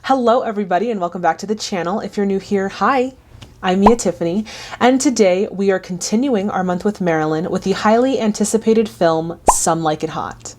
Hello everybody and welcome back to the channel. If you're new here, hi, I'm Tiffany, and today we are continuing our month with Marilyn with the highly anticipated film, Some Like It Hot.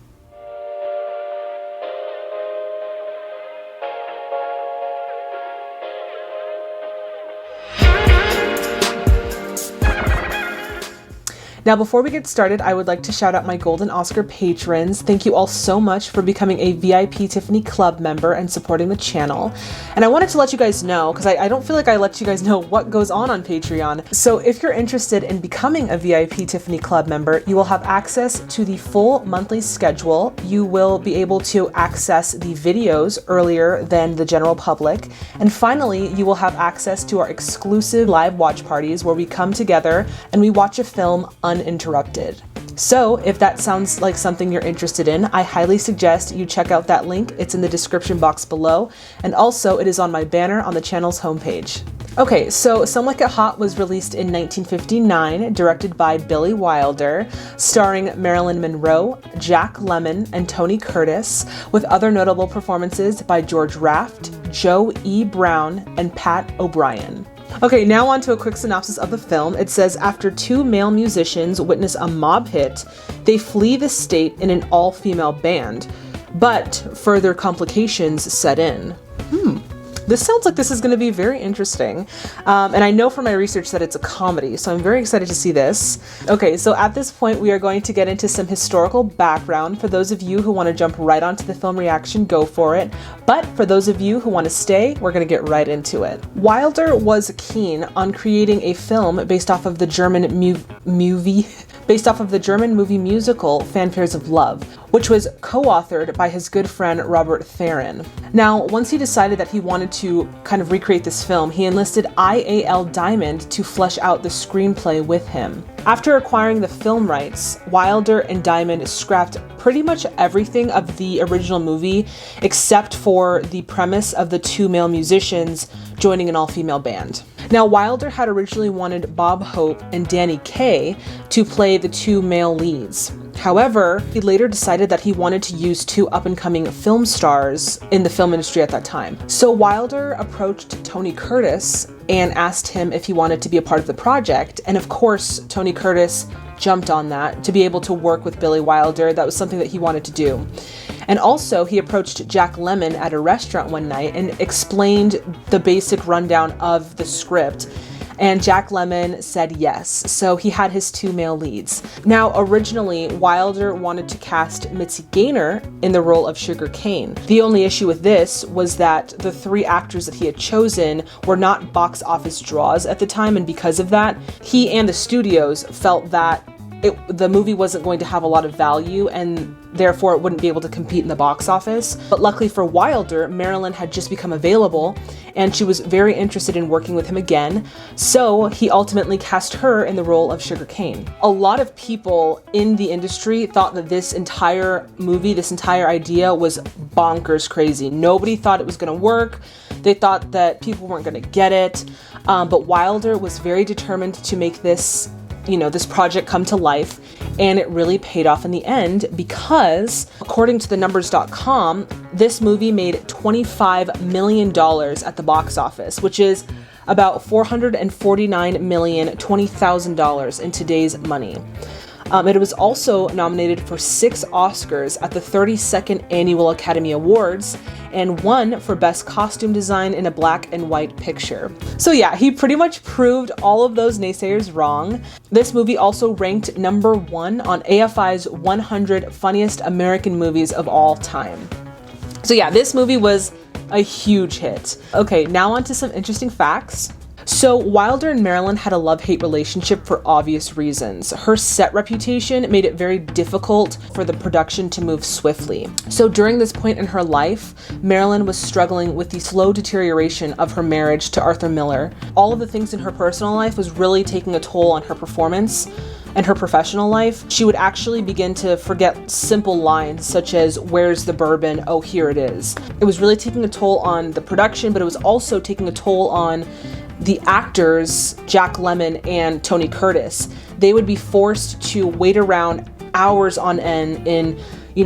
Now, before we get started, I would like to shout out my Golden Oscar patrons. Thank you all so much for becoming a VIP Tiffany Club member and supporting the channel. And I wanted to let you guys know, because I don't feel like I let you guys know what goes on Patreon. So if you're interested in becoming a VIP Tiffany Club member, you will have access to the full monthly schedule. You will be able to access the videos earlier than the general public. And finally, you will have access to our exclusive live watch parties where we come together and we watch a film uninterrupted. So if that sounds like something you're interested in, I highly suggest you check out that link. It's in the description box below, and also it is on my banner on the channel's homepage. Okay, so Some Like It Hot was released in 1959, directed by Billy Wilder, starring Marilyn Monroe, Jack Lemmon, and Tony Curtis, with other notable performances by George Raft, Joe E. Brown, and Pat O'Brien. Okay, now on to a quick synopsis of the film. It says, after two male musicians witness a mob hit, they flee the state in an all-female band, but further complications set in. This sounds like this is going to be very interesting. And I know from my research that it's a comedy, so I'm very excited to see this. Okay, so at this point, we are going to get into some historical background. For those of you who want to jump right onto the film reaction, go for it. But for those of you who want to stay, we're going to get right into it. Wilder was keen on creating a film based off of the German movie musical Fanfares of Love, which was co-authored by his good friend Robert Theron. Now, once he decided that he wanted to kind of recreate this film, he enlisted IAL Diamond to flesh out the screenplay with him. After acquiring the film rights, Wilder and Diamond scrapped pretty much everything of the original movie except for the premise of the two male musicians joining an all-female band. Now, Wilder had originally wanted Bob Hope and Danny Kaye to play the two male leads. However, he later decided that he wanted to use two up-and-coming film stars in the film industry at that time. So Wilder approached Tony Curtis and asked him if he wanted to be a part of the project. And of course, Tony Curtis jumped on that to be able to work with Billy Wilder. That was something that he wanted to do. And also, he approached Jack Lemmon at a restaurant one night and explained the basic rundown of the script. And Jack Lemmon said yes, so he had his two male leads. Now, originally, Wilder wanted to cast Mitzi Gaynor in the role of Sugar Cane. The only issue with this was that the three actors that he had chosen were not box office draws at the time, and because of that, he and the studios felt that the movie wasn't going to have a lot of value and therefore it wouldn't be able to compete in the box office. But luckily for Wilder, Marilyn had just become available and she was very interested in working with him again, so he ultimately cast her in the role of Sugar Cane. A lot of people in the industry thought that this entire movie, this entire idea was bonkers crazy. Nobody thought it was going to work. They thought that people weren't going to get it, but Wilder was very determined to make this project come to life, and it really paid off in the end because, according to the numbers.com, this movie made $25 million at the box office, which is about $449,020,000 in today's money. It was also nominated for 6 Oscars at the 32nd Annual Academy Awards and won for Best Costume Design in a Black and White Picture. So yeah, he pretty much proved all of those naysayers wrong. This movie also ranked number 1 on AFI's 100 Funniest American Movies of All Time. So yeah, this movie was a huge hit. Okay, now on to some interesting facts. So Wilder and Marilyn had a love-hate relationship for obvious reasons. Her set reputation made it very difficult for the production to move swiftly. So during this point in her life, Marilyn was struggling with the slow deterioration of her marriage to Arthur Miller. All of the things in her personal life was really taking a toll on her performance and her professional life. She would actually begin to forget simple lines such as, "Where's the bourbon? Oh, here it is." It was really taking a toll on the production, but it was also taking a toll on the actors, Jack Lemmon and Tony Curtis. They would be forced to wait around hours on end in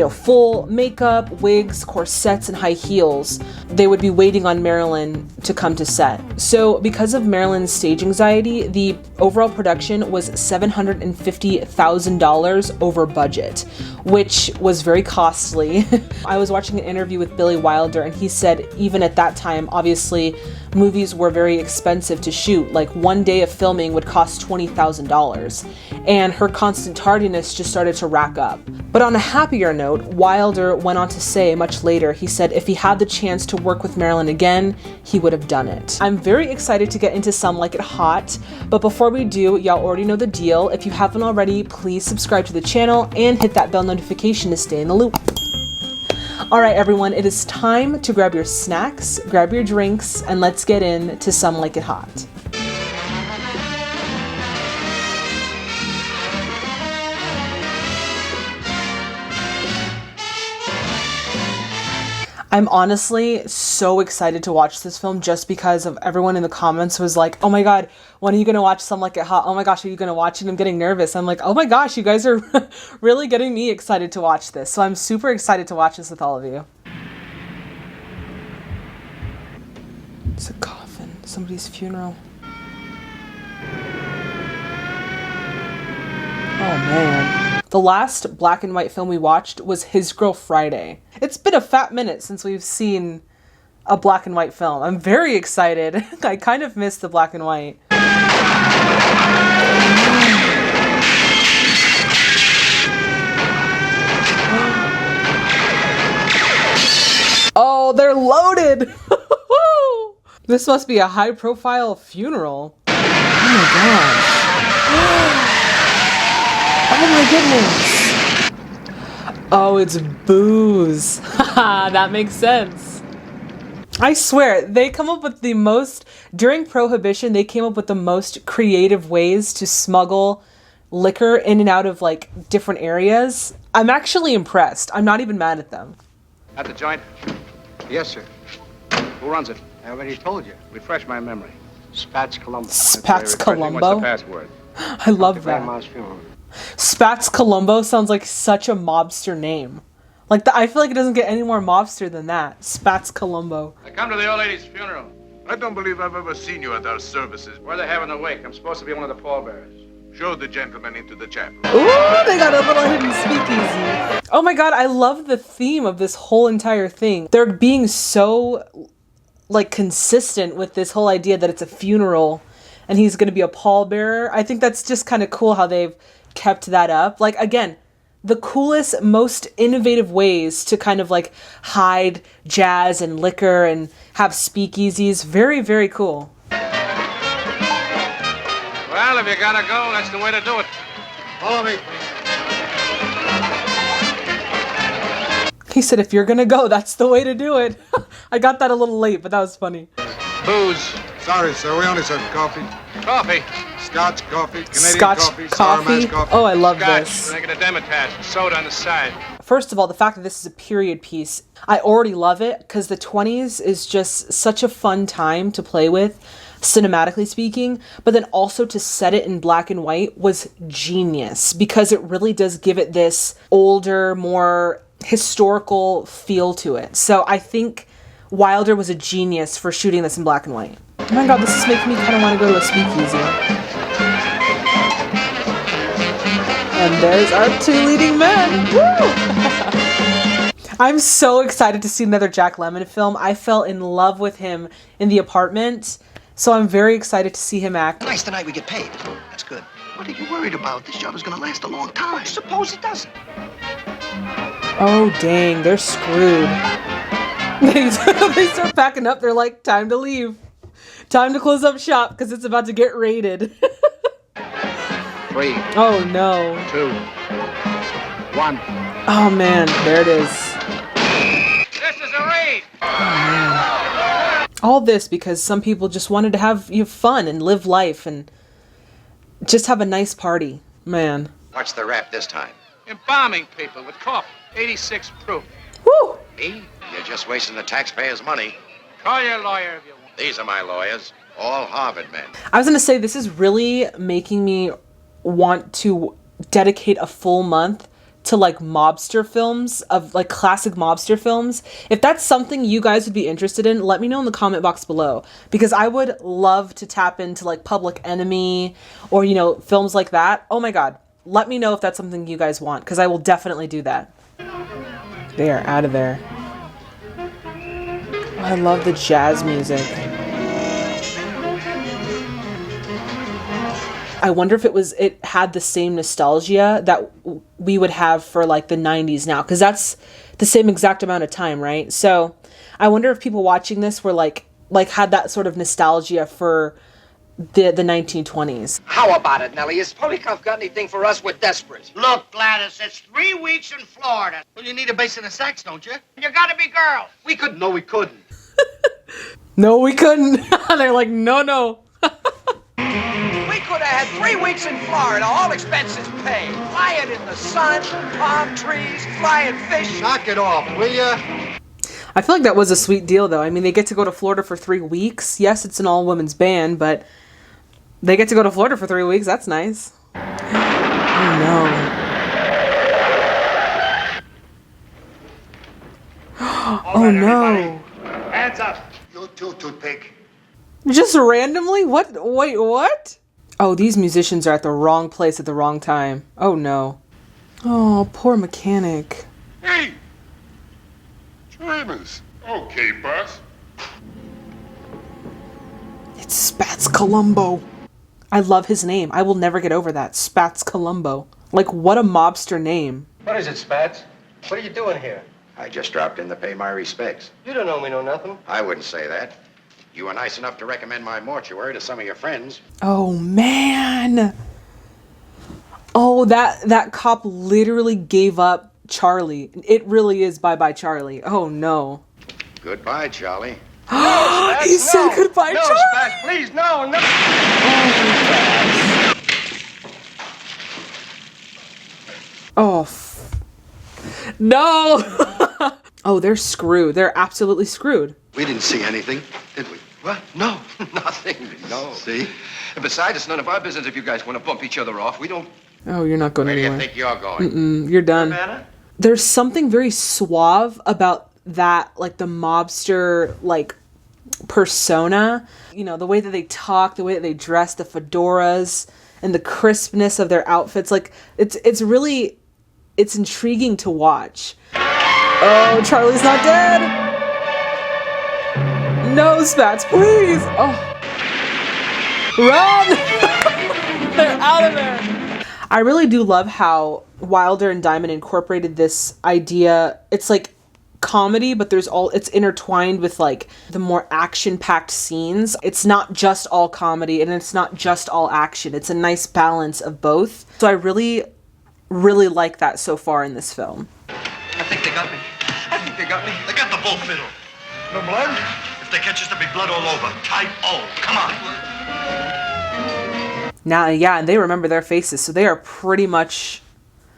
full makeup, wigs, corsets, and high heels. They would be waiting on Marilyn to come to set. So because of Marilyn's stage anxiety, the overall production was $750,000 over budget, which was very costly. I was watching an interview with Billy Wilder, and he said even at that time, obviously, movies were very expensive to shoot. Like one day of filming would cost $20,000, and her constant tardiness just started to rack up. But on a happier note, Wilder went on to say much later, he said if he had the chance to work with Marilyn again, he would have done it. I'm very excited to get into Some Like It Hot, but before we do, y'all already know the deal. If you haven't already, please subscribe to the channel and hit that bell notification to stay in the loop. All right, everyone, it is time to grab your snacks, grab your drinks, and let's get into Some Like It Hot. I'm honestly so excited to watch this film just because of everyone in the comments was like, oh my God, when are you going to watch Some Like It Hot? Oh my gosh, are you going to watch it? I'm getting nervous. I'm like, oh my gosh, you guys are really getting me excited to watch this. So I'm super excited to watch this with all of you. It's a coffin, somebody's funeral. Oh man. The last black and white film we watched was His Girl Friday. It's been a fat minute since we've seen a black and white film. I'm very excited. I kind of missed the black and white. Oh, they're loaded! This must be a high-profile funeral. Oh my gosh. Oh my goodness. Oh, it's booze. Haha, that makes sense. I swear, they come up with the most, during Prohibition, they came up with the most creative ways to smuggle liquor in and out of like different areas. I'm actually impressed. I'm not even mad at them. At the joint? Yes, sir. Who runs it? I already told you. Refresh my memory. Spats Columbo. Spats Columbo? What's the password? I love that. Grandma's funeral. Spats Columbo sounds like such a mobster name. Like, I feel like it doesn't get any more mobster than that. Spats Columbo. I come to the old lady's funeral. I don't believe I've ever seen you at our services. Where are they having the wake? I'm supposed to be one of the pallbearers. Show the gentleman into the chapel. Ooh, they got a little hidden speakeasy. Oh my god, I love the theme of this whole entire thing. They're being so, like, consistent with this whole idea that it's a funeral and he's going to be a pallbearer. I think that's just kind of cool how they've kept that up. Like, again, the coolest, most innovative ways to kind of like hide jazz and liquor and have speakeasies. Very, very cool. Well, if you gotta go, that's the way to do it. Follow me. He said, if you're gonna go, that's the way to do it. I got that a little late, but that was funny. Booze. Sorry, sir. We only serve coffee. Coffee. Scotch coffee. Canadian Scotch coffee. coffee. Sour mash coffee. Oh, I love Scotch. this. Make it a demitasse. Soda on the side. First of all, the fact that this is a period piece, I already love it because the 20s is just such a fun time to play with, cinematically speaking, but then also to set it in black and white was genius because it really does give it this older, more historical feel to it. So I think Wilder was a genius for shooting this in black and white. Oh my god, this is making me kind of want to go to a speakeasy. And there's our two leading men. Woo! I'm so excited to see another Jack Lemmon film. I fell in love with him in The Apartment, so I'm very excited to see him act. Nice tonight we get paid. That's good. What are you worried about? This job is going to last a long time. Suppose it doesn't. Oh dang, they're screwed. They start packing up. They're like, time to leave. Time to close up shop because it's about to get raided. 3, Oh no. 2, 1. Oh man, there it is. This is a raid. All this because some people just wanted to have fun and live life and just have a nice party. Man. What's the rap this time? Embalming people with coffee. 86 proof. Woo! Me? You're just wasting the taxpayers' money. Call your lawyer if you want. These are my lawyers, all Harvard men. I was going to say, this is really making me want to dedicate a full month to like mobster films, of like classic mobster films. If that's something you guys would be interested in, let me know in the comment box below, because I would love to tap into like Public Enemy or, you know, films like that. Oh my god, let me know if that's something you guys want, because I will definitely do that. They are out of there. I love the jazz music. I wonder if it had the same nostalgia that we would have for like the 90s now, because that's the same exact amount of time, right? So I wonder if people watching this were like had that sort of nostalgia for the 1920s. How about it, Nellie? Has Polyakov got anything for us? We're desperate. Look, Gladys, it's 3 weeks in Florida. Well, you need a bass and a sax, don't you? You gotta be girls. We could. No, we couldn't. No, we couldn't. They're like, no. We could have had 3 weeks in Florida, all expenses paid. Flying in the sun, palm trees, flying fish. Knock it off, will ya? I feel like that was a sweet deal, though. I mean, they get to go to Florida for 3 weeks. Yes, it's an all-women's band, but they get to go to Florida for 3 weeks. That's nice. Oh, no. Oh, no. Hands up. You too, toothpick. Just randomly? What? Wait, what? Oh, these musicians are at the wrong place at the wrong time. Oh, no. Oh, poor mechanic. Hey! Trainers. Okay, boss. It's Spats Columbo. I love his name. I will never get over that. Spats Columbo. Like, what a mobster name. What is it, Spats? What are you doing here? I just dropped in to pay my respects. You don't know me, know nothing. I wouldn't say that. You were nice enough to recommend my mortuary to some of your friends. Oh, man. Oh, that cop literally gave up Charlie. It really is bye-bye Charlie. Oh, no. Goodbye, Charlie. He said goodbye, no, Charlie. Spats, please, no. Oh, no. Oh, they're screwed. They're absolutely screwed. We didn't see anything, did we? What? No, nothing. No. See? And besides, it's none of our business if you guys want to bump each other off. We don't. Oh, you're not going Where do you anywhere. think you're going? You're done. Savannah? There's something very suave about that, like the mobster, like persona. You know, the way that they talk, the way that they dress, the fedoras, and the crispness of their outfits. Like, it's intriguing to watch. Oh, Charlie's not dead. No, Spats, please. Oh, run! They're out of there. I really do love how Wilder and Diamond incorporated this idea. It's like comedy, but it's intertwined with like the more action-packed scenes. It's not just all comedy and it's not just all action. It's a nice balance of both. So I really, really like that so far in this film. I think they got me. They got me. They got the bull fiddle. No blood? If they catch us, there'll be blood all over. Type O. Come on. Now, yeah, and they remember their faces, so they are pretty much,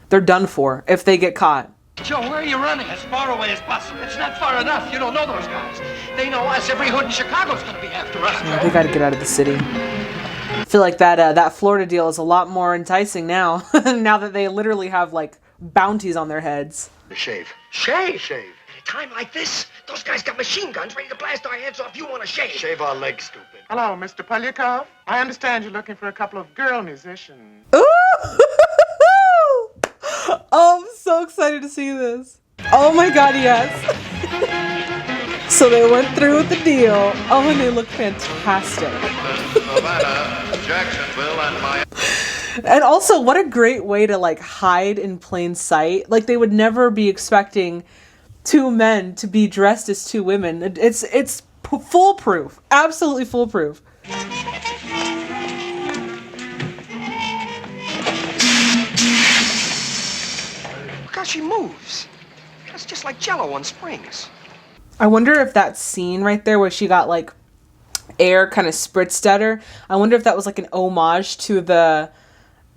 they're done for if they get caught. Joe, where are you running? As far away as possible. It's not far enough. You don't know those guys. They know us. Every hood in Chicago's gonna be after us. Yeah, they gotta get out of the city. I feel like that Florida deal is a lot more enticing now, now that they literally have like bounties on their heads. Shave. Shave? Shave. At a time like this, those guys got machine guns ready to blast our heads off. You want to shave? Shave our legs, stupid. Hello, Mr. Polyakov. I understand you're looking for a couple of girl musicians. Ooh! Oh, I'm so excited to see this. Oh my god, yes. So they went through with the deal. Oh, and they look fantastic. Savannah, Jacksonville, and Miami. And also, what a great way to like hide in plain sight. Like, they would never be expecting two men to be dressed as two women. It's foolproof. Absolutely foolproof. Look how she moves. That's just like Jello on springs. I wonder if that scene right there where she got like air kind of spritzed at her, I wonder if that was like an homage to the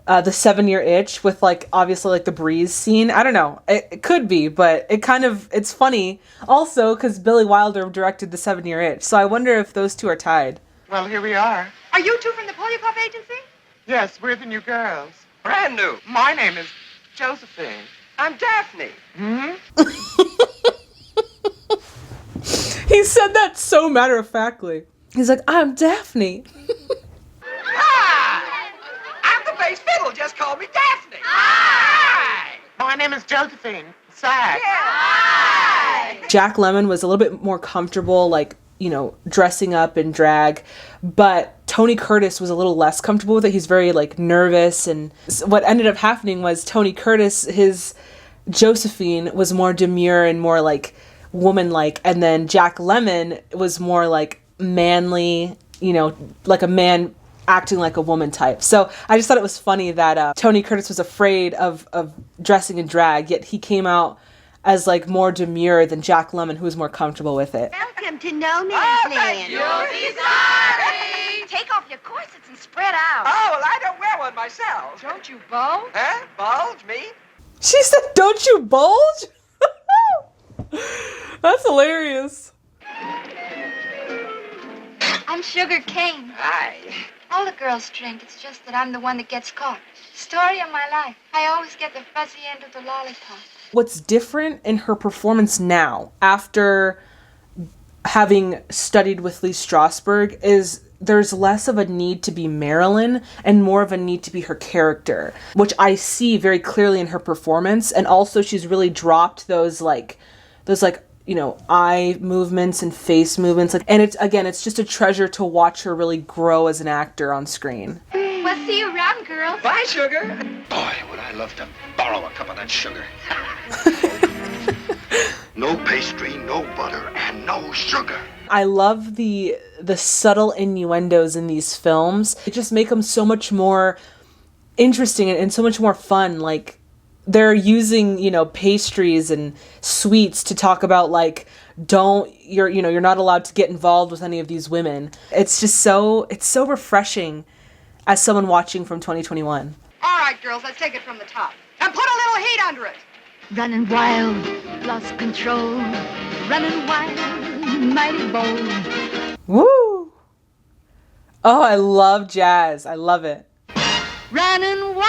7-Year Itch with like obviously like the breeze scene. I don't know. It could be, but it's funny also because Billy Wilder directed the 7-Year Itch. So I wonder if those two are tied. Well, here we are. Are you two from the Polyakov agency? Yes, we're the new girls. Brand new. My name is Josephine. I'm Daphne. He said that so matter-of-factly. He's like, I'm Daphne. Hi! I'm the bass fiddle. Just call me Daphne. Hi! My name is Josephine. Sack. Hi! Jack Lemmon was a little bit more comfortable, like, you know, dressing up in drag, but Tony Curtis was a little less comfortable with it. He's very, like, nervous, and what ended up happening was Tony Curtis, his Josephine was more demure and more, like, woman-like, and then Jack Lemmon was more, like, manly, you know, like a man acting like a woman type. So I just thought it was funny that Tony Curtis was afraid of dressing in drag, yet he came out as like more demure than Jack Lemmon, who was more comfortable with it. Welcome to No Man's Oh, Land. thank you. Sorry. Take off your corsets and spread out. Oh, well, I don't wear one myself. Don't you bulge? Huh? Bulge me? She said, "Don't you bulge?" That's hilarious. I'm Sugar Cane. Hi. All the girls drink. It's just that I'm the one that gets caught. Story of my life. I always get the fuzzy end of the lollipop. What's different in her performance now, after having studied with Lee Strasberg, is there's less of a need to be Marilyn and more of a need to be her character, which I see very clearly in her performance. And also she's really dropped those you know, eye movements and face movements. And it's just a treasure to watch her really grow as an actor on screen. Well, see you around, girls. Bye, sugar. Boy, would I love to borrow a cup of that sugar. No pastry, no butter, and no sugar. I love the subtle innuendos in these films. It just make them so much more interesting and so much more fun. Like, they're using, you know, pastries and sweets to talk about, like, you're not allowed to get involved with any of these women. It's just it's so refreshing as someone watching from 2021. All right, girls, let's take it from the top. And put a little heat under it. Running wild, lost control. Running wild, mighty bold. Woo! Oh, I love jazz. I love it. Running wild.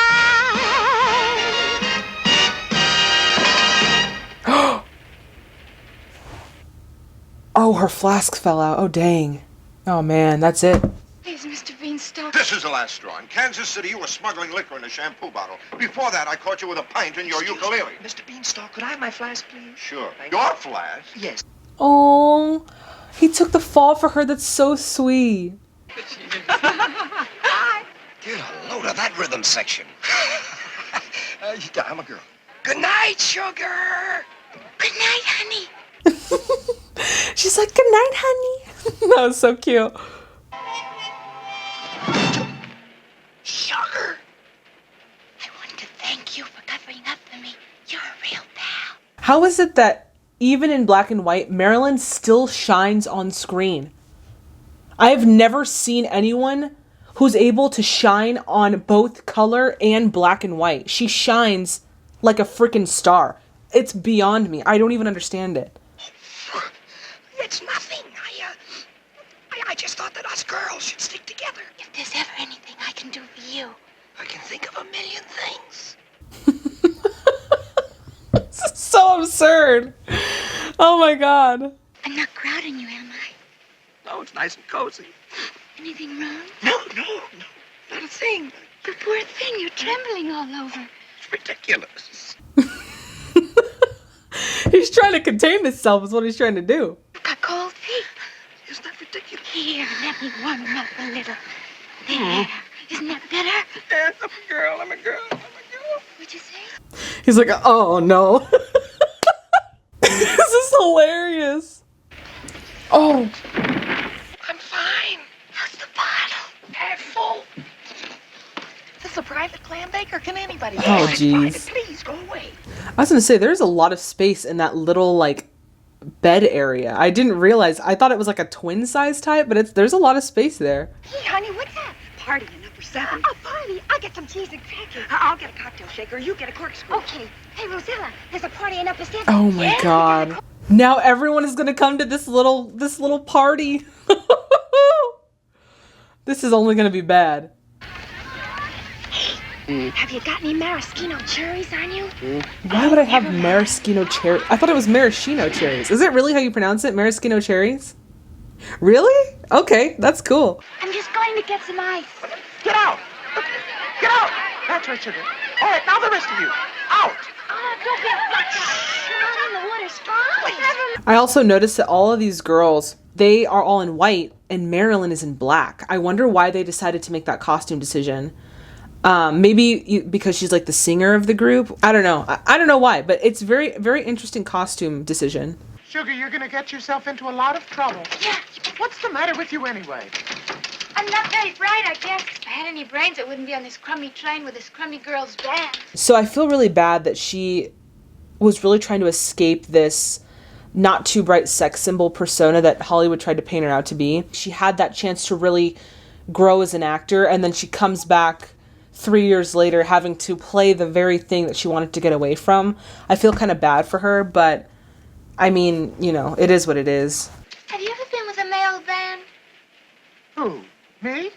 Oh, her flask fell out. Oh, dang. Oh, man, that's it. Please, Mr. Beanstalk. This is the last straw. In Kansas City, you were smuggling liquor in a shampoo bottle. Before that, I caught you with a pint in your ukulele. Mr. Beanstalk, could I have my flask, please? Sure. Thank Your flask? Yes. Oh, he took the fall for her. That's so sweet. Get a load of that rhythm section. I'm a girl. Good night, sugar. Good night, honey. She's like, good night, honey. That was so cute. Sugar. I want to thank you for covering up for me. You're a real pal. How is it that even in black and white, Marilyn still shines on screen? I have never seen anyone who's able to shine on both color and black and white. She shines like a freaking star. It's beyond me. I don't even understand it. It's nothing. I just thought that us girls should stick together. If there's ever anything I can do for you. I can think of a million things. This is so absurd. Oh my god. I'm not crowding you, am I? No, it's nice and cozy. Anything wrong? No, not a thing. You poor thing, you're trembling all over. It's ridiculous. He's trying to contain himself is what he's trying to do. I've got cold feet. Isn't that ridiculous? Here, let me warm them up a little. There. Isn't that better? Yes, I'm a girl. I'm a girl. What'd you say? He's like, oh no. This is hilarious. Oh. I'm fine. How's the bottle? Half full. Is this a private clam bake or can anybody? Oh, Yes, jeez. private. Please go away. I was gonna say, there's a lot of space in that little, like, bed area. I didn't realize. I thought it was like a twin size type, but there's a lot of space there. Hey, honey, what's that? Party in number 7. A party. I'll get some cheese and crackers. I'll get a cocktail shaker. You get a corkscrew. Okay. Hey, Rosella, there's a party in upper stairs. Oh my Yeah, god. Now everyone is gonna come to this little party. This is only gonna be bad. Have you got any maraschino cherries on you? Why would I have maraschino cherry? I thought it was maraschino cherries. Is it really how you pronounce it? Maraschino cherries? Really? Okay, that's cool. I'm just going to get some ice. Get out! Get out! That's right, sugar. All right, now the rest of you. Out! Oh, don't be a in the water's fine. I also noticed that all of these girls, they are all in white and Marilyn is in black. I wonder why they decided to make that costume decision. Maybe because she's like the singer of the group. I don't know. I don't know why, but it's very, very interesting costume decision. Sugar, you're gonna get yourself into a lot of trouble. Yeah. What's the matter with you anyway? I'm not very bright, I guess. If I had any brains, I wouldn't be on this crummy train with this crummy girl's band. So I feel really bad that she was really trying to escape this not too bright sex symbol persona that Hollywood tried to paint her out to be. She had that chance to really grow as an actor, and then she comes back 3 years later having to play the very thing that she wanted to get away from. I feel kind of bad for her, but I mean, you know, it is what it is. Have you ever been with a male band? Who? Me?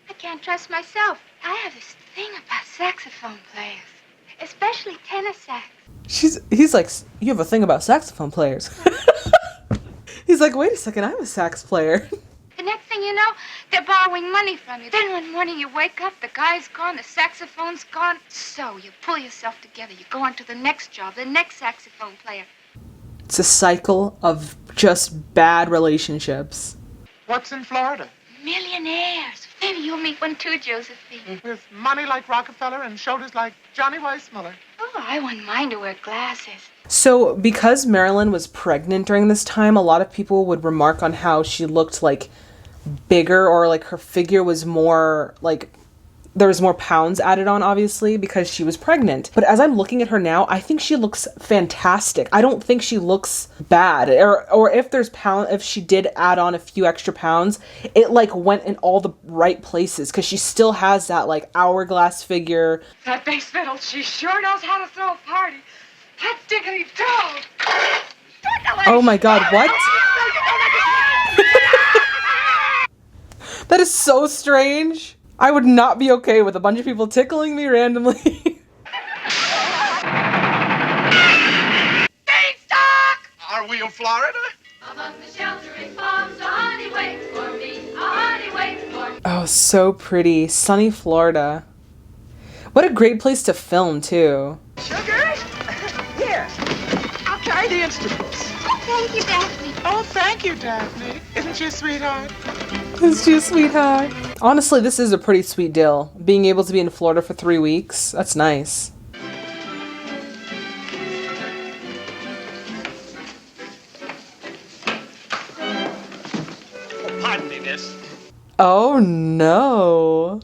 I can't trust myself. I have this thing about saxophone players, especially tenor sax. He's like, you have a thing about saxophone players. He's like, wait a second, I'm a sax player. The next thing you know, they're borrowing money from you. Then one morning you wake up, the guy's gone, the saxophone's gone. So you pull yourself together. You go on to the next job, the next saxophone player. It's a cycle of just bad relationships. What's in Florida? Millionaires. Maybe you'll meet one too, Josephine. With money like Rockefeller and shoulders like Johnny Weissmuller. Oh, I wouldn't mind to wear glasses. So because Marilyn was pregnant during this time, a lot of people would remark on how she looked like bigger, or like her figure was more like there was more pounds added on, obviously, because she was pregnant. But as I'm looking at her now, I think she looks fantastic. I don't think she looks bad. Or if she did add on a few extra pounds, it like went in all the right places, because she still has that like hourglass figure. That bass fiddle, she sure knows how to throw a party. Hot diggity dog. Oh my god, what? That is so strange. I would not be okay with a bunch of people tickling me randomly. Beanstalk! Are we in Florida? Among the sheltering palms, a honey waits for me, a honey waits for me. Oh, so pretty. Sunny Florida. What a great place to film, too. Sugar? Here. I'll carry the instruments. Oh, thank you, Daphne. Oh, thank you, Daphne. Isn't she a sweetheart? Isn't she a sweetheart? Honestly, this is a pretty sweet deal. Being able to be in Florida for 3 weeks, that's nice. Pardon me, miss. Oh no.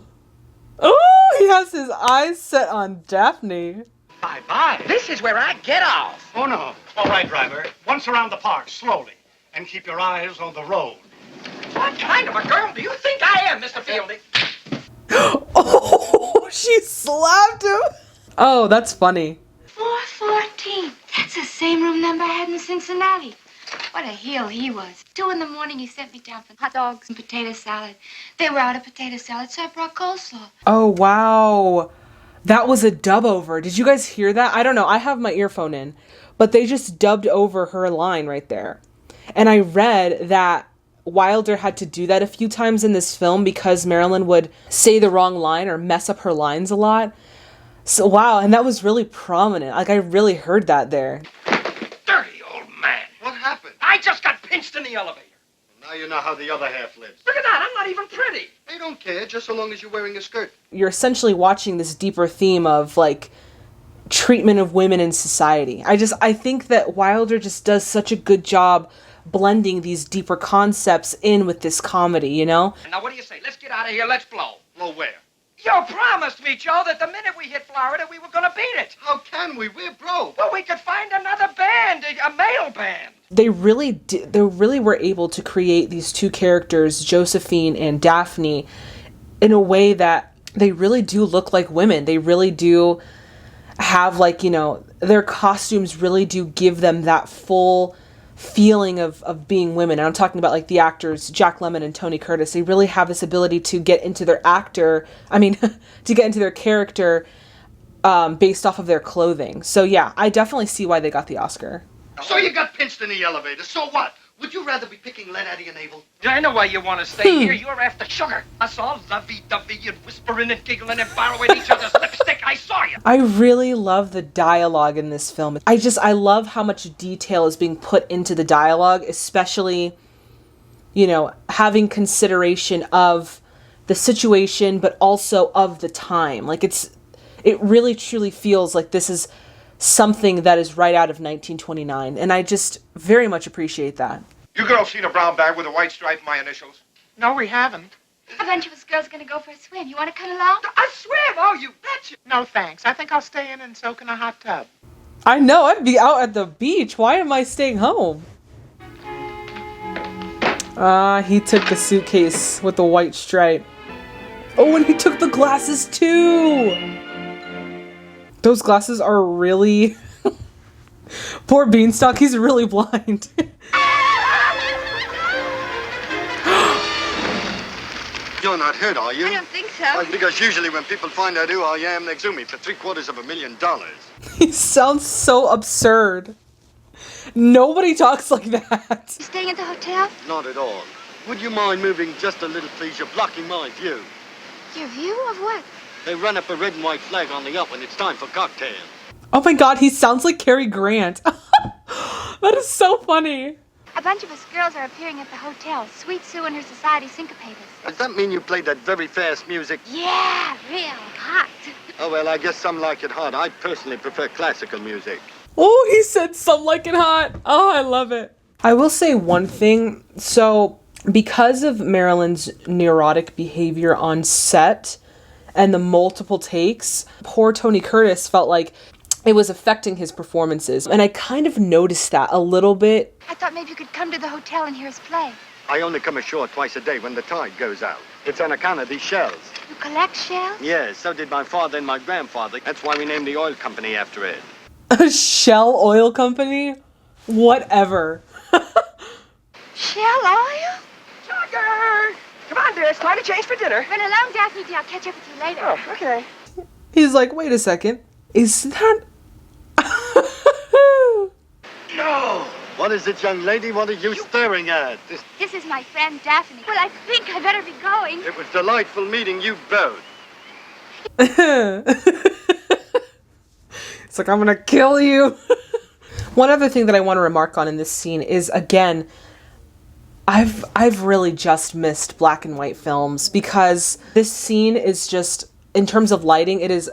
Oh, he has his eyes set on Daphne. Bye-bye. This is where I get off. Oh, no. All right, driver. Once around the park, slowly. And keep your eyes on the road. What kind of a girl do you think I am, Mr. Fielding? Oh, she slapped him. Oh, that's funny. 414. That's the same room number I had in Cincinnati. What a heel he was. 2 in the morning, he sent me down for hot dogs and potato salad. They were out of potato salad, so I brought coleslaw. Oh, wow. That was a dub over. Did you guys hear that? I don't know. I have my earphone in. But they just dubbed over her line right there. And I read that Wilder had to do that a few times in this film because Marilyn would say the wrong line or mess up her lines a lot. So, wow. And that was really prominent. Like, I really heard that there. Dirty old man. What happened? I just got pinched in the elevator. Now you know how the other half lives. Look at that. I'm not even pretty. They don't care, just so long as you're wearing a skirt. You're essentially watching this deeper theme of, like, treatment of women in society. I think that Wilder just does such a good job blending these deeper concepts in with this comedy, you know? Now, what do you say? Let's get out of here. Let's blow. Blow where? You promised me, Joe, that the minute we hit Florida, we were going to beat it. How can we? We're broke. Well, we could find another band, a male band. They really were able to create these two characters, Josephine and Daphne, in a way that they really do look like women. They really do have, like, you know, their costumes really do give them that full feeling of being women. And I'm talking about like the actors Jack Lemmon and Tony Curtis. They really have this ability to get into their to get into their character based off of their clothing. So yeah, I definitely see why they got the Oscar. So you got pinched in the elevator. So what? Would you rather be picking lead out of your navel? I know why you want to stay here. You're after sugar. Us all lovey-dovey and whispering and giggling and borrowing each other's lipstick. I saw you. I really love the dialogue in this film. I love how much detail is being put into the dialogue, especially, you know, having consideration of the situation, but also of the time. Like it really truly feels like this is something that is right out of 1929, and I just very much appreciate that. You girls seen a brown bag with a white stripe and my initials? No, we haven't. A bunch of us girls are going to go for a swim. You want to come along? A swim? Oh, you betcha. No, thanks. I think I'll stay in and soak in a hot tub. I know, I'd be out at the beach. Why am I staying home? He took the suitcase with the white stripe. Oh, and he took the glasses too! Those glasses are really... Poor Beanstalk, he's really blind. You're not hurt, are you? I don't think so. Well, because usually when people find out who I am, they sue me for $750,000. He sounds so absurd. Nobody talks like that. You staying at the hotel? Not at all. Would you mind moving just a little, please? You're blocking my view. Your view of what? They run up a red and white flag on the up when it's time for cocktails. Oh my god, he sounds like Cary Grant. That is so funny. A bunch of us girls are appearing at the hotel. Sweet Sue and her society syncopate us. Does that mean you played that very fast music? Yeah, real hot. Oh, well, I guess some like it hot. I personally prefer classical music. Oh, he said some like it hot. Oh, I love it. I will say one thing. So, because of Marilyn's neurotic behavior on set and the multiple takes, poor Tony Curtis felt like it was affecting his performances. And I kind of noticed that a little bit. I thought maybe you could come to the hotel and hear us play. I only come ashore twice a day when the tide goes out. It's on account of these shells. You collect shells? Yes, so did my father and my grandfather. That's why we named the oil company after it. A Shell Oil Company? Whatever. Shell oil? Sugar! Come on, dear. It's time to change for dinner. Run along, Daphne, dear. I'll catch up with you later. Oh, okay. He's like, wait a second. Is that... No! What is it, young lady? What are you staring at? This is my friend Daphne. Well, I think I better be going. It was delightful meeting you both. It's like, I'm gonna kill you. One other thing that I want to remark on in this scene is, again, I've really just missed black and white films, because this scene is just, in terms of lighting, it is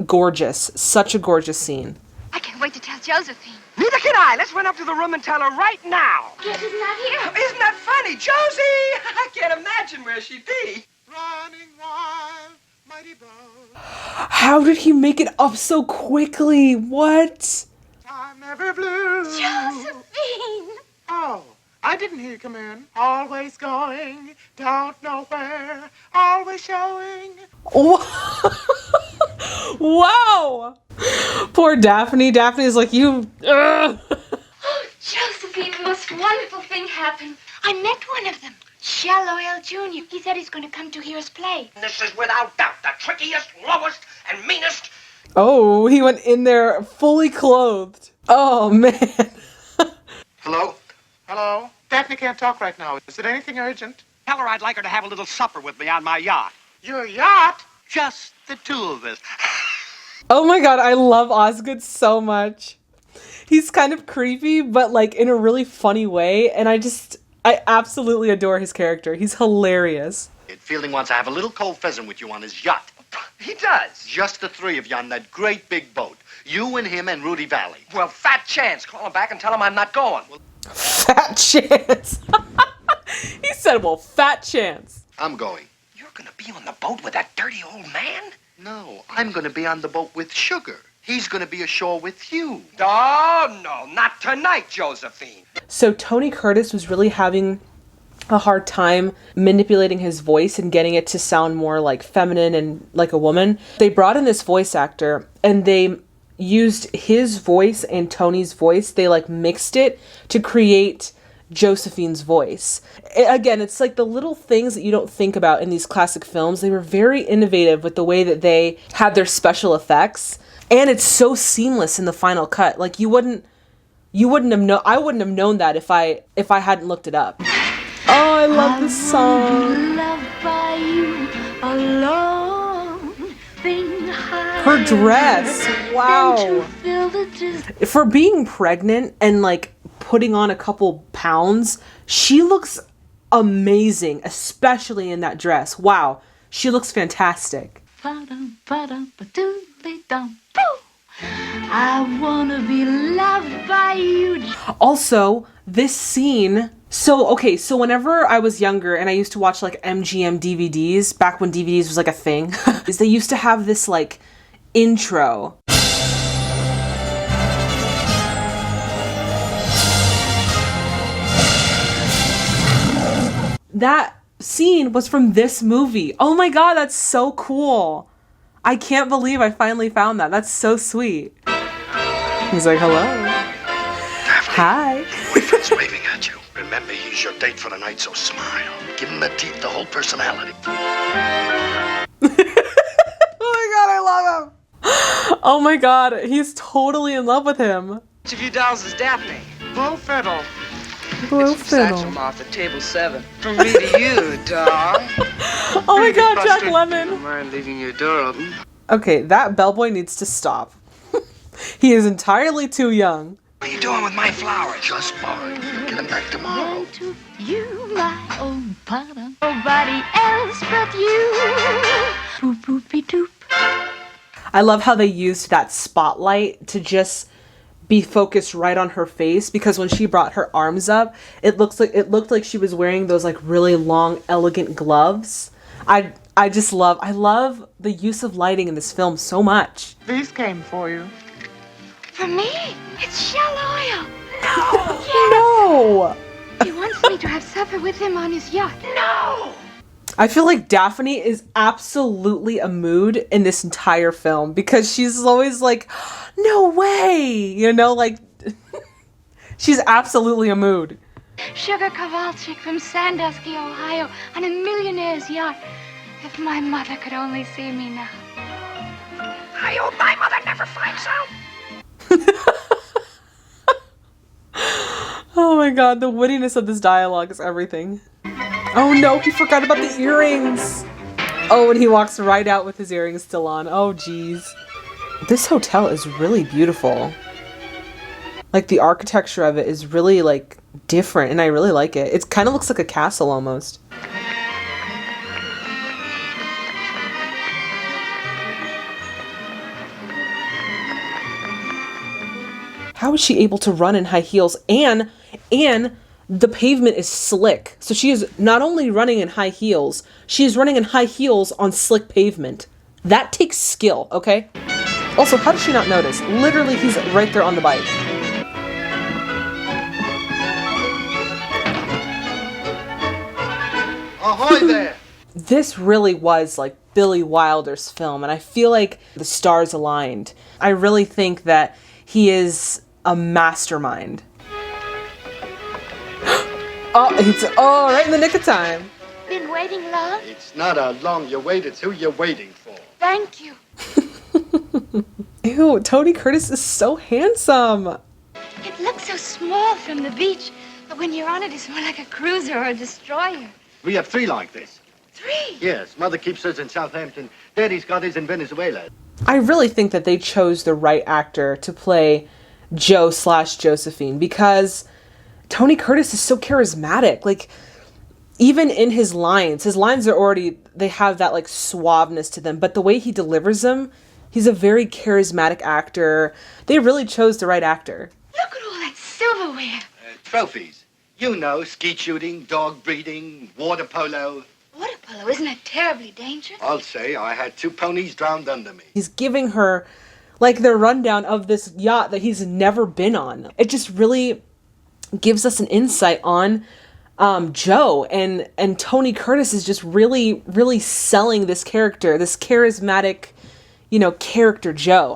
gorgeous. Such a gorgeous scene. I can't wait to tell Josephine. Neither can I. Let's run up to the room and tell her right now. Yes, she's not here. Isn't that funny? Josie! I can't imagine where she'd be. Running wild, mighty bow. How did he make it up so quickly? What? Time never blew. Josephine! Oh, I didn't hear you come in. Always going, don't know where, always showing. Wow! Poor Daphne. Daphne's like, you... Oh, Josephine, the most wonderful thing happened. I met one of them. Shell Oil Jr. He said he's going to come to hear us play. This is without doubt the trickiest, lowest, and meanest. Oh, he went in there fully clothed. Oh, man. Hello? Hello? Daphne can't talk right now. Is it anything urgent? Tell her I'd like her to have a little supper with me on my yacht. Your yacht? Just the two of us. Oh my god, I love Osgood so much. He's kind of creepy, but like in a really funny way, and I absolutely adore his character. He's hilarious. Fielding wants to have a little cold pheasant with you on his yacht. He does. Just the three of you on that great big boat. You and him and Rudy Valley. Well, fat chance. Call him back and tell him I'm not going. Fat chance. He said, well, fat chance. I'm going. You're going to be on the boat with that dirty old man? No, I'm going to be on the boat with Sugar. He's going to be ashore with you. Oh, no, not tonight, Josephine. So Tony Curtis was really having a hard time manipulating his voice and getting it to sound more like feminine and like a woman. They brought in this voice actor, and they used his voice and Tony's voice. They like mixed it to create Josephine's voice. Again, it's like the little things that you don't think about in these classic films. They were very innovative with the way that they had their special effects, and it's so seamless in the final cut. Like you wouldn't have known. I wouldn't have known that if I hadn't looked it up. Oh, I love this song. Her dress, wow. For being pregnant and like putting on a couple pounds, she looks amazing, especially in that dress. Wow, she looks fantastic. I wanna be loved by you. Also, this scene. So whenever I was younger and I used to watch like MGM DVDs, back when DVDs was like a thing, is they used to have this like intro. That scene was from this movie. Oh my god, that's so cool. I can't believe I finally found that. That's so sweet. He's like, hello. Daphne, hi. Boyfriend's waving at you. Remember, he's your date for the night, so smile. Give him the teeth, the whole personality. Oh my god, I love him. Oh my god, he's totally in love with him. Which of you dolls is Daphne? Blue fiddle. Blue fiddle. Satchel Moth at table 7. From me to you, doll. Oh my god, Jack Lemmon. Don't mind leaving your door open. Okay, that bellboy needs to stop. He is entirely too young. What are you doing with my flowers? Just fine. Get them back tomorrow. You, my old Potter. Nobody else but you. Boop, boopy doop. I love how they used that spotlight to just be focused right on her face, because when she brought her arms up, it looked like she was wearing those like really long, elegant gloves. I love the use of lighting in this film so much. These came for you. For me? It's shell oil. No! No! He wants me to have supper with him on his yacht. No! I feel like Daphne is absolutely a mood in this entire film, because she's always like, no way! You know, like, she's absolutely a mood. Sugar Kowalczyk from Sandusky, Ohio, on a millionaire's yacht. If my mother could only see me now. I hope my mother never finds out. Oh my god, the wittiness of this dialogue is everything. Oh no, he forgot about the earrings. Oh, and he walks right out with his earrings still on. Oh jeez. This hotel is really beautiful. Like the architecture of it is really like different, and I really like it. It kind of looks like a castle almost. How is she able to run in high heels? And the pavement is slick. So she is not only running in high heels, she is running in high heels on slick pavement. That takes skill, okay? Also, how does she not notice? Literally, he's right there on the bike. Ahoy there! This really was like Billy Wilder's film, and I feel like the stars aligned. I really think that he is a mastermind. It's right in the nick of time. Been waiting long? It's not how long you wait, it's who you're waiting for. Thank you. Ew, Tony Curtis is so handsome. It looks so small from the beach, but when you're on it, it's more like a cruiser or a destroyer. We have 3 like this. 3? Yes, Mother keeps hers in Southampton. Daddy's got his in Venezuela. I really think that they chose the right actor to play Joe/Josephine, because Tony Curtis is so charismatic. Like, even in his lines are already, they have that like suaveness to them, but the way he delivers them, he's a very charismatic actor. They really chose the right actor. Look at all that silverware. Trophies. You know, skeet shooting, dog breeding, water polo. Water polo, isn't it terribly dangerous? I'll say I had 2 ponies drowned under me. He's giving her like the rundown of this yacht that he's never been on. It just really gives us an insight on Joe, and Tony Curtis is just really, really selling this character, this charismatic, character Joe.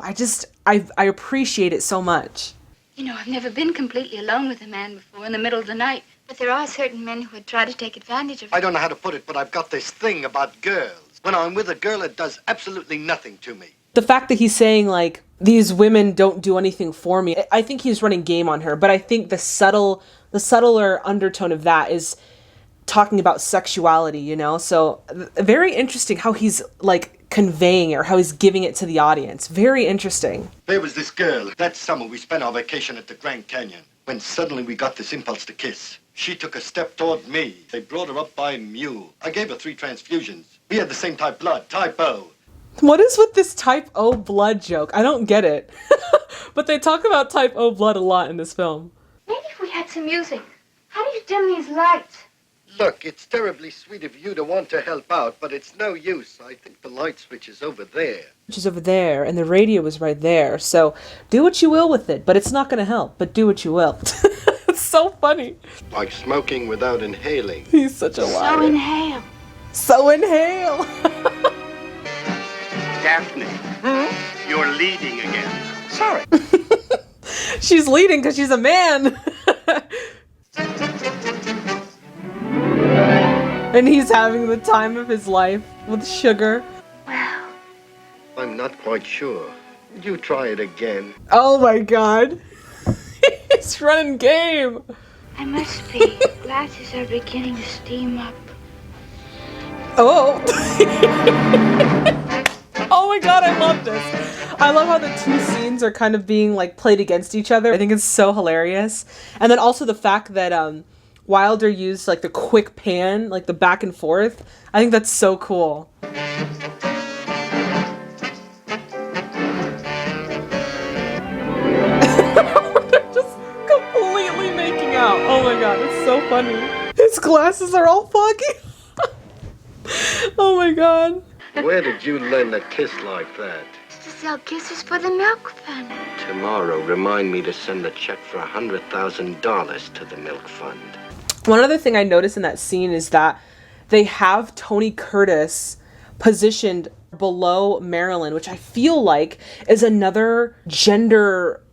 I appreciate it so much. You know, I've never been completely alone with a man before in the middle of the night. But there are certain men who would try to take advantage of it. I don't know how to put it, but I've got this thing about girls. When I'm with a girl, it does absolutely nothing to me. The fact that he's saying, like, these women don't do anything for me, I think he's running game on her. But I think the subtler undertone of that is talking about sexuality, you know? So very interesting how he's, like, conveying it, or how he's giving it to the audience. Very interesting. There was this girl. That summer, we spent our vacation at the Grand Canyon, when suddenly we got this impulse to kiss. She took a step toward me. They brought her up by mule. I gave her 3 transfusions. We had the same type blood, type O. What is with this type O blood joke? I don't get it. But they talk about type O blood a lot in this film. Maybe if we had some music. How do you dim these lights? Look, it's terribly sweet of you to want to help out, but it's no use. I think the light switch is over there. Which is over there, and the radio is right there. So do what you will with it, but it's not going to help. But do what you will. It's so funny. Like smoking without inhaling. He's such a liar. So inhale. So inhale. Daphne, you're leading again. Sorry. She's leading because she's a man. And he's having the time of his life with Sugar. Well, I'm not quite sure. You try it again. Oh my god. He's running game. I must be. Glasses are beginning to steam up. Oh. Oh my god, I love this. I love how the two scenes are kind of being like played against each other. I think it's so hilarious. And then also the fact that Wilder used like the quick pan, like the back and forth. I think that's so cool. They're just completely making out. Oh my god, it's so funny. His glasses are all foggy. Oh my god. Where did you learn to kiss like that? It's to sell kisses for the milk fund. Tomorrow, remind me to send a check for $100,000 to the milk fund. One other thing I noticed in that scene is that they have Tony Curtis positioned below Marilyn, which I feel like is another gender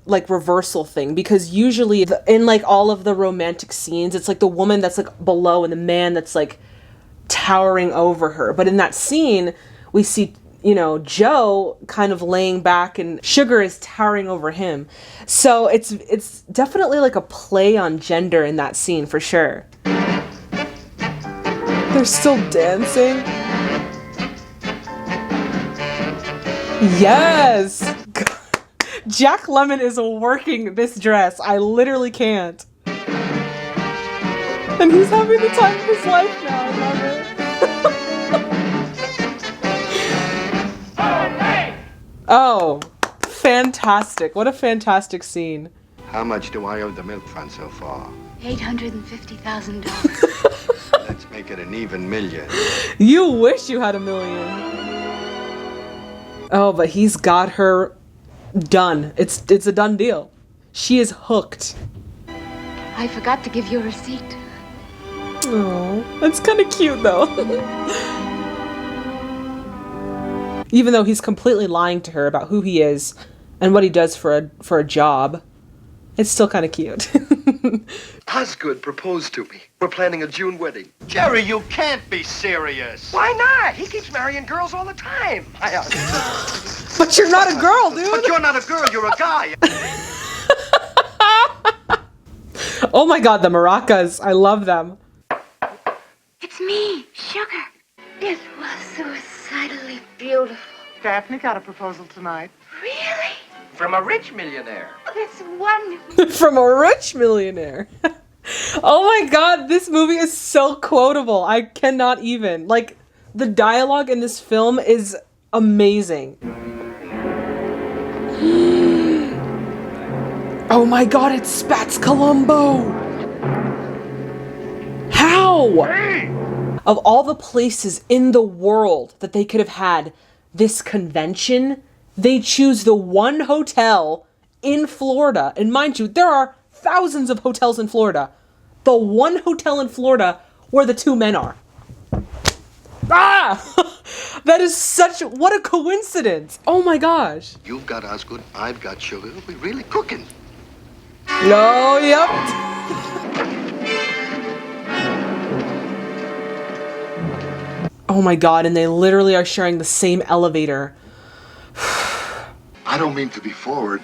like reversal thing, because usually in like all of the romantic scenes, it's like the woman that's like below and the man that's like towering over her. But in that scene, we see, you know, Joe kind of laying back and Sugar is towering over him. So it's definitely like a play on gender in that scene for sure. They're still dancing. Yes! Jack Lemmon is working this dress. I literally can't. And he's having the time of his life now. I love it. Oh, fantastic. What a fantastic scene. How much do I owe the milk fund so far? $850,000. Let's make it an even million. You wish you had $1 million. Oh, but he's got her done. It's a done deal. She is hooked. I forgot to give you a receipt. Oh, that's kind of cute though. Even though he's completely lying to her about who he is and what he does for a job, it's still kind of cute. Osgood proposed to me. We're planning a June wedding. Jerry, you can't be serious. Why not? He keeps marrying girls all the time. But you're not a girl, dude. But you're not a girl, you're a guy. Oh my god, the maracas. I love them. It's me, Sugar. It was suicidally beautiful. Daphne got a proposal tonight. Really? From a rich millionaire. That's wonderful. From a rich millionaire. Oh my god, this movie is so quotable. I cannot even. Like, the dialogue in this film is amazing. Oh my god, it's Spats Columbo! How? Of all the places in the world that they could have had this convention, they choose the one hotel in Florida. And mind you, there are thousands of hotels in Florida. The one hotel in Florida where the two men are. Ah! That is what a coincidence. Oh my gosh. You've got Osgood, I've got sugar. We're really cooking. No, yep. Oh my god, and they literally are sharing the same elevator. I don't mean to be forward,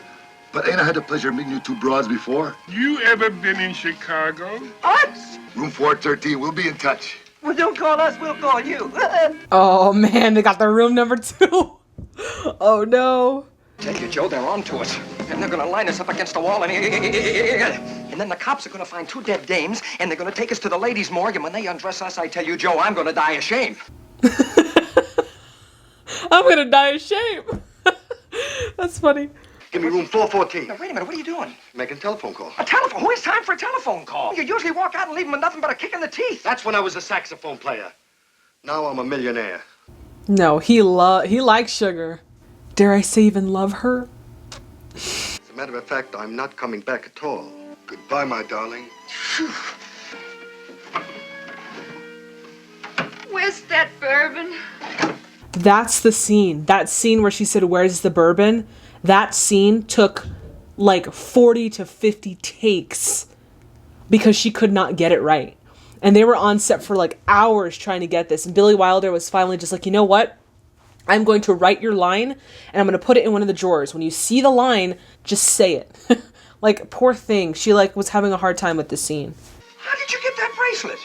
but ain't I had the pleasure of meeting you two broads before? You ever been in Chicago? What? Room 413, we'll be in touch. Well, don't call us, we'll call you. Oh man, they got the room number 2. Oh no. Tell you, Joe, they're on to us. And they're gonna line us up against the wall and then the cops are gonna find 2 dead dames and they're gonna take us to the ladies' morgue, and when they undress us, I tell you, Joe, I'm gonna die of shame. I'm gonna die of shame. That's funny. Give me room 414. Now, wait a minute, what are you doing? Making a telephone call. A telephone? Who has time for a telephone call? You usually walk out and leave them with nothing but a kick in the teeth. That's when I was a saxophone player. Now I'm a millionaire. No, he likes sugar. Dare I say even love her? As a matter of fact, I'm not coming back at all. Goodbye, my darling. Where's that bourbon? That's the scene. That scene where she said, "Where's the bourbon?" That scene took like 40 to 50 takes because she could not get it right. And they were on set for like hours trying to get this. And Billy Wilder was finally just like, you know what? I'm going to write your line and I'm going to put it in one of the drawers. When you see the line, just say it. Like, poor thing. She like was having a hard time with this scene. How did you get that bracelet?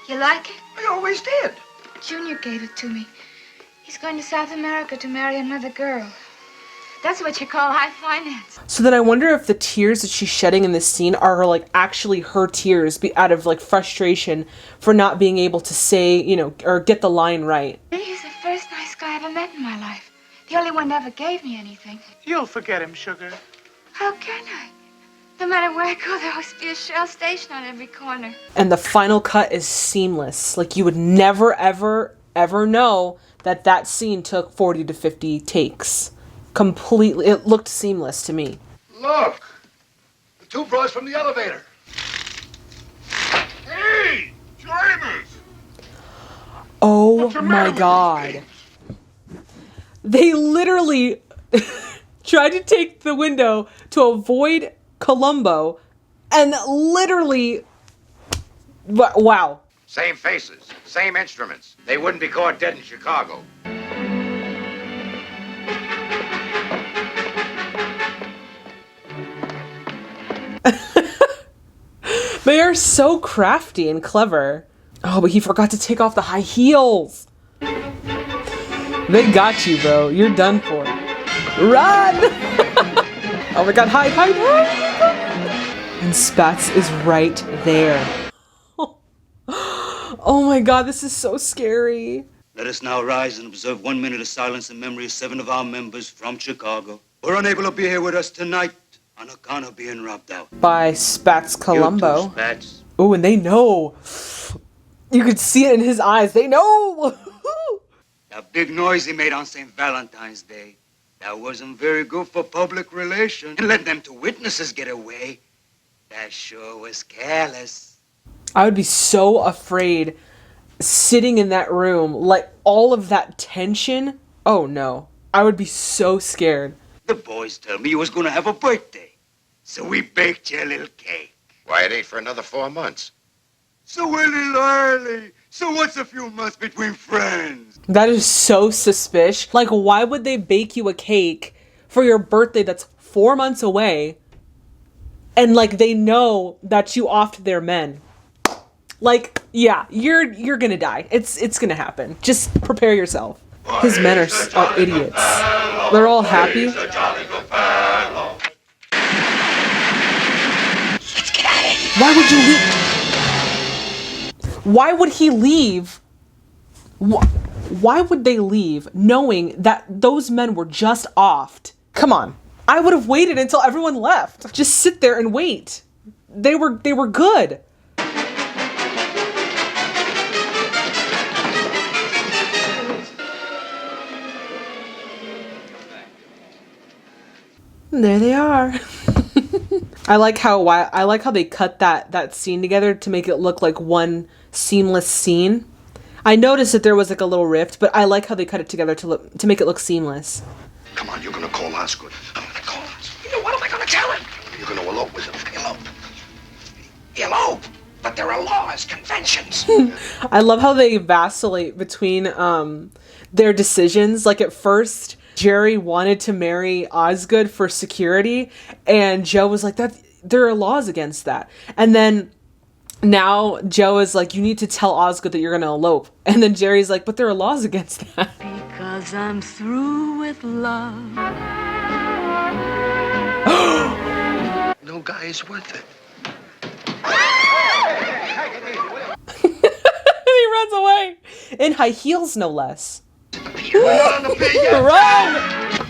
You like it? I always did. Junior gave it to me. He's going to South America to marry another girl. That's what you call high finance. So then I wonder if the tears that she's shedding in this scene are like actually her tears out of like frustration for not being able to say, you know, or get the line right. He's the first nice guy I ever met in my life. The only one that ever gave me anything. You'll forget him, sugar. How can I? No matter where I go, there always be a Shell station on every corner. And the final cut is seamless. Like, you would never, ever, ever know that that scene took 40 to 50 takes. Completely, it looked seamless to me. Look! The 2 broads from the elevator. Hey! Drivers! Oh my god. They literally tried to take the window to avoid Columbo and literally, wow. Same faces, same instruments. They wouldn't be caught dead in Chicago. They are so crafty and clever. Oh, but he forgot to take off the high heels. They got you, bro. You're done for. Run! Oh my god, hide, hide, hide! And Spats is right there. Oh my god, this is so scary. Let us now rise and observe 1 minute of silence in memory of 7 of our members from Chicago who are unable to be here with us tonight on account of being robbed out. By Spats Columbo. You too, Spats. Oh, and they know. You could see it in his eyes. They know. That big noise he made on St. Valentine's Day, that wasn't very good for public relations. And letting them 2 witnesses get away, that sure was careless. I would be so afraid sitting in that room, like all of that tension. Oh no. I would be so scared. The boys told me you was going to have a birthday, so we baked you a little cake. Why, it ain't for another 4 months. So a little early. So what's a few months between friends? That is so suspicious. Like, why would they bake you a cake for your birthday that's 4 months away? And like, they know that you offed their men. Like, yeah, you're gonna die. It's gonna happen. Just prepare yourself. His men are idiots. They're all happy. Why would you leave? Why would he leave? Why would they leave knowing that those men were just offed? Come on. I would have waited until everyone left. Just sit there and wait. They were good. And there they are. I like how they cut that scene together to make it look like one seamless scene. I noticed that there was like a little rift, but I like how they cut it together to make it look seamless. Come on, you're gonna call Osgood. I'm gonna call Osgood. You know, what am I gonna tell him? You're gonna elope with him. Elope. Elope. But there are laws, conventions. I love how they vacillate between their decisions. Like at first, Jerry wanted to marry Osgood for security, and Joe was like, "That there are laws against that." And then now Joe is like, "You need to tell Osgood that you're gonna elope." And then Jerry's like, "But there are laws against that." Because I'm through with love. No guy is worth it. He runs away in high heels, no less. Run!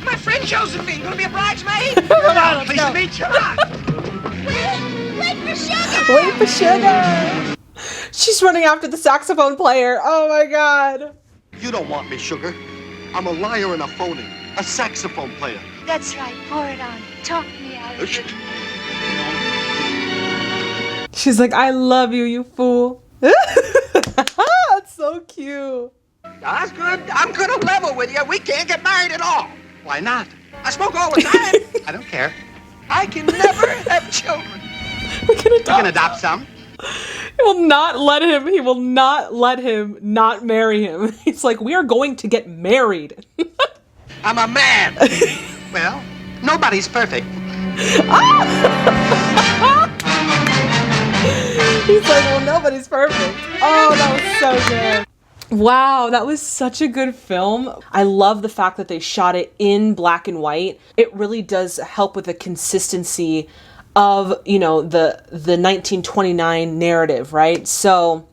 My friend Josephine, gonna be a bridesmaid? Come on, let's go. Meet you. Wait for sugar! Wait for sugar! She's running after the saxophone player. Oh my god. You don't want me, sugar. I'm a liar and a phony. A saxophone player. That's right. Pour it on. Talk me out of it. She's like, "I love you, you fool." That's so cute. Osgood, I'm gonna level with you. We can't get married at all. Why not? I smoke all the time. I don't care. I can never have children. We can adopt. You can adopt some. He will not let him. He will not let him not marry him. He's like, "We are going to get married." I'm a man. Well, nobody's perfect. He's like, "Well, nobody's perfect." Oh, that was so good. Wow, that was such a good film. I love the fact that they shot it in black and white. It really does help with the consistency of, you know, the 1929 narrative, right? So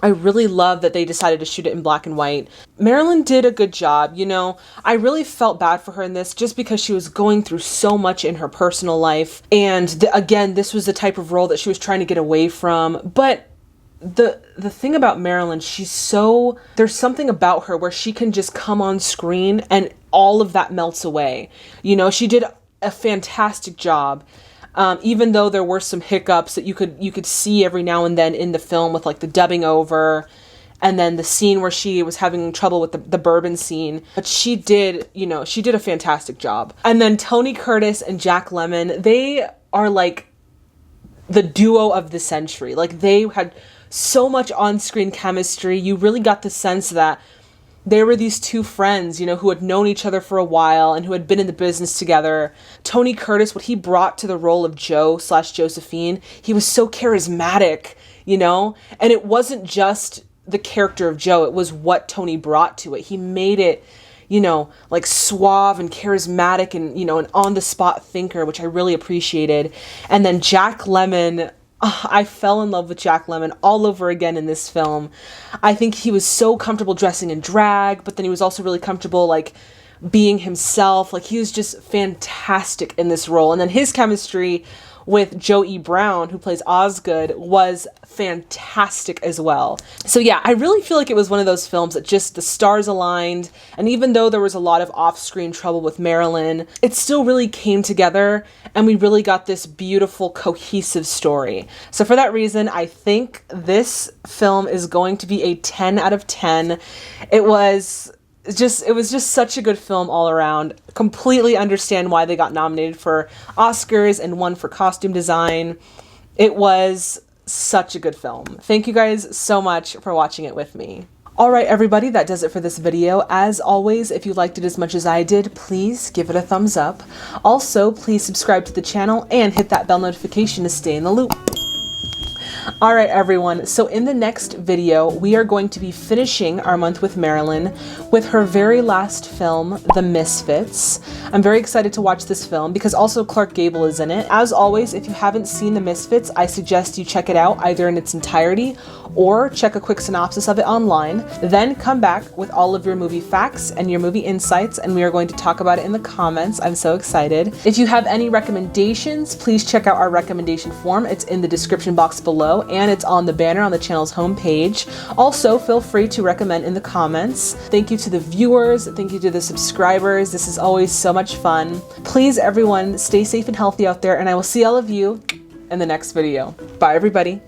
I really love that they decided to shoot it in black and white. Marilyn did a good job, you know. I really felt bad for her in this just because she was going through so much in her personal life. And again, this was the type of role that she was trying to get away from. But the thing about Marilyn, there's something about her where she can just come on screen and all of that melts away. You know, she did a fantastic job. Even though there were some hiccups that you could see every now and then in the film with like the dubbing over, and then the scene where she was having trouble with the bourbon scene. But she did a fantastic job. And then Tony Curtis and Jack Lemmon, they are like the duo of the century. Like they had so much on-screen chemistry. You really got the sense that they were these two friends, you know, who had known each other for a while and who had been in the business together. Tony Curtis, what he brought to the role of Joe/Josephine, he was so charismatic, you know? And it wasn't just the character of Joe, it was what Tony brought to it. He made it, you know, like suave and charismatic and, you know, an on-the-spot thinker, which I really appreciated. And then Jack Lemmon, I fell in love with Jack Lemmon all over again in this film. I think he was so comfortable dressing in drag, but then he was also really comfortable like being himself. Like he was just fantastic in this role. And then his chemistry with Joe E. Brown, who plays Osgood, was fantastic as well. So yeah, I really feel like it was one of those films that just the stars aligned, and even though there was a lot of off-screen trouble with Marilyn, it still really came together and we really got this beautiful, cohesive story. So for that reason, I think this film is going to be a 10 out of 10. It was just such a good film all around. Completely understand why they got nominated for Oscars and won for costume design. It was such a good film. Thank you guys so much for watching it with me. Alright everybody, that does it for this video. As always, if you liked it as much as I did, please give it a thumbs up. Also, please subscribe to the channel and hit that bell notification to stay in the loop. Alright everyone, so in the next video, we are going to be finishing our month with Marilyn with her very last film, The Misfits. I'm very excited to watch this film because also Clark Gable is in it. As always, if you haven't seen The Misfits, I suggest you check it out either in its entirety or check a quick synopsis of it online. Then come back with all of your movie facts and your movie insights, and we are going to talk about it in the comments. I'm so excited. If you have any recommendations, please check out our recommendation form. It's in the description box below, and it's on the banner on the channel's homepage. Also, feel free to recommend in the comments. Thank you to the viewers. Thank you to the subscribers. This is always so much fun. Please, everyone, stay safe and healthy out there, and I will see all of you in the next video. Bye, everybody.